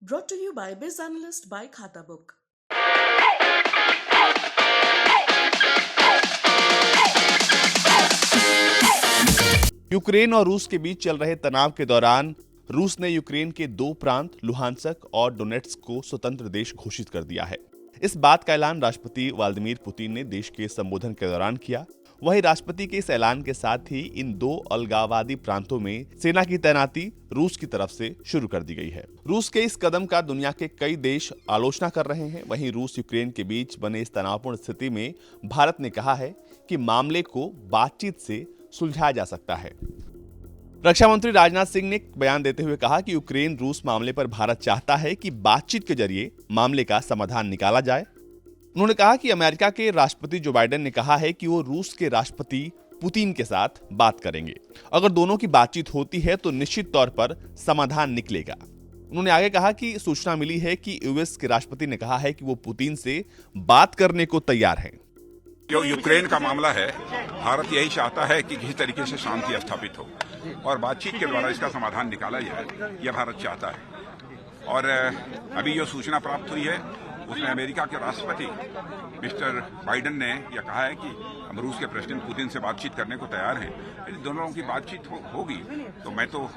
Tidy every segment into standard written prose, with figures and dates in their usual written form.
Brought to you by Biz Analyst by Khata Book. Ukraine और रूस के बीच चल रहे तनाव के दौरान रूस ने यूक्रेन के दो प्रांत लुहानस्क और डोनेट्स्क को स्वतंत्र देश घोषित कर दिया है। इस बात का ऐलान राष्ट्रपति व्लादिमीर पुतिन ने देश के संबोधन के दौरान किया। वहीं राष्ट्रपति के इस ऐलान के साथ ही इन दो अलगाववादी प्रांतों में सेना की तैनाती रूस की तरफ से शुरू कर दी गई है। रूस के इस कदम का दुनिया के कई देश आलोचना कर रहे हैं। वहीं रूस यूक्रेन के बीच बने इस तनावपूर्ण स्थिति में भारत ने कहा है कि मामले को बातचीत से सुलझाया जा सकता है। रक्षा मंत्री राजनाथ सिंह ने बयान देते हुए कहा कि यूक्रेन रूस मामले पर भारत चाहता है कि बातचीत के जरिए मामले का समाधान निकाला जाए। उन्होंने कहा कि अमेरिका के राष्ट्रपति जो बाइडेन ने कहा है कि वो रूस के राष्ट्रपति पुतिन के साथ बात करेंगे। अगर दोनों की बातचीत होती है तो निश्चित तौर पर समाधान निकलेगा। उन्होंने आगे कहा कि सूचना मिली है कि यूएस के राष्ट्रपति ने कहा है कि वो पुतिन से बात करने को तैयार हैं। जो यूक्रेन का मामला है, भारत यही चाहता है कि किसी तरीके से शांति स्थापित हो और बातचीत के द्वारा इसका समाधान निकाला जाए, यह भारत चाहता है। और अभी जो सूचना प्राप्त हुई है उसमें अमेरिका के राष्ट्रपति मिस्टर बाइडेन ने यह कहा है कि हम रूस के प्रेसिडेंट पुतिन से बातचीत करने को तैयार हैं। यदि दोनों की बातचीत होगी तो मैं तो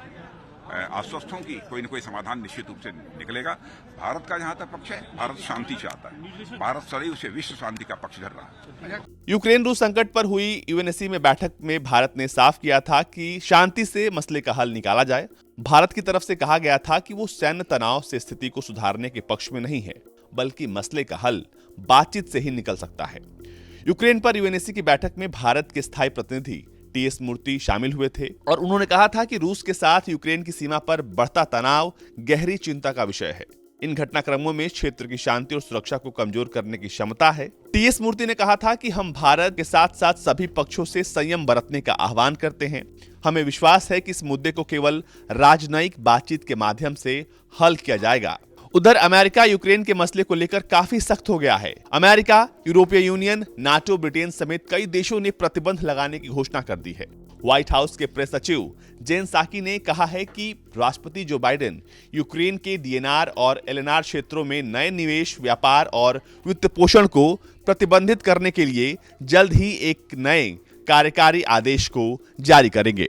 आश्वस्त हूं कि कोई न कोई समाधान निश्चित रूप से निकलेगा। भारत का जहां तक पक्ष है, भारत शांति चाहता है। भारत सदैव से विश्व शांति का पक्ष धर रहा है। यूक्रेन रूस संकट पर हुई यूएनएससी में बैठक में भारत ने साफ किया था कि शांति से मसले का हल निकाला जाए। भारत की तरफ से कहा गया था कि वो सैन्य तनाव से स्थिति को सुधारने के पक्ष में नहीं है, बल्कि मसले का हल बातचीत से ही निकल सकता है। यूक्रेन पर यूएनएससी की बैठक में भारत के स्थायी प्रतिनिधि टीएस मूर्ति शामिल हुए थे और उन्होंने कहा था कि रूस के साथ यूक्रेन की सीमा पर बढ़ता तनाव गहरी चिंता का विषय है। इन घटनाक्रमों में क्षेत्र की शांति और सुरक्षा को कमजोर करने की क्षमता है। टीएस मूर्ति ने कहा था कि हम भारत के साथ साथ सभी पक्षों से संयम बरतने का आह्वान करते हैं। हमें विश्वास है कि इस मुद्दे को केवल राजनयिक बातचीत के माध्यम से हल किया जाएगा। उधर अमेरिका यूक्रेन के मसले को लेकर काफी सख्त हो गया है। अमेरिका, यूरोपीय यूनियन, नाटो, ब्रिटेन समेत कई देशों ने प्रतिबंध लगाने की घोषणा कर दी है। व्हाइट हाउस के प्रेस सचिव जेन साकी ने कहा है कि राष्ट्रपति जो बाइडेन यूक्रेन के डीएनआर और एलएनआर क्षेत्रों में नए निवेश, व्यापार और वित्त पोषण को प्रतिबंधित करने के लिए जल्द ही एक नए कार्यकारी आदेश को जारी करेंगे।